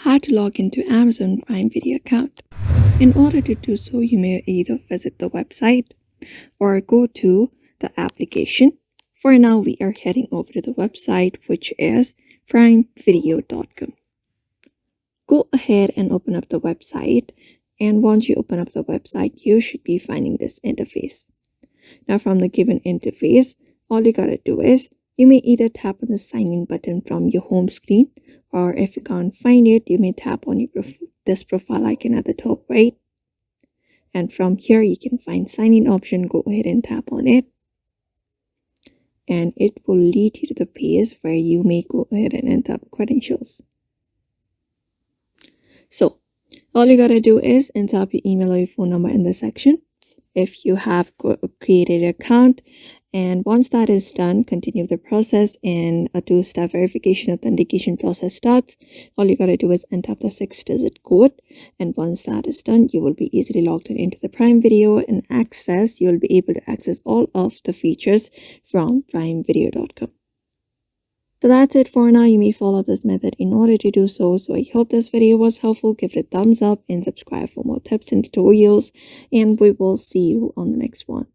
how to log into Amazon Prime Video account. In order to do so, you may either visit the website or go to the application. For now, we are heading over to the website, which is primevideo.com. Go ahead and open up the website, and once you open up the website, you should be finding this interface. Now, from the given interface, all you gotta do is you may either tap on the sign in button from your home screen, or if you can't find it, you may tap on this profile icon at the top right. And from here, you can find sign in option. Go ahead and tap on it. And it will lead you to the page where you may go ahead and enter credentials. So all you gotta do is enter up your email or your phone number in the section if you have created an account. And once that is done, continue the process and a two-step verification authentication process starts. All you gotta do is enter up the 6-digit code, and once that is done, you will be easily logged in into the Prime Video and you will be able to access all of the features from primevideo.com. So that's it for now. You may follow this method in order to do so. So I hope this video was helpful. Give it a thumbs up and subscribe for more tips and tutorials, and we will see you on the next one.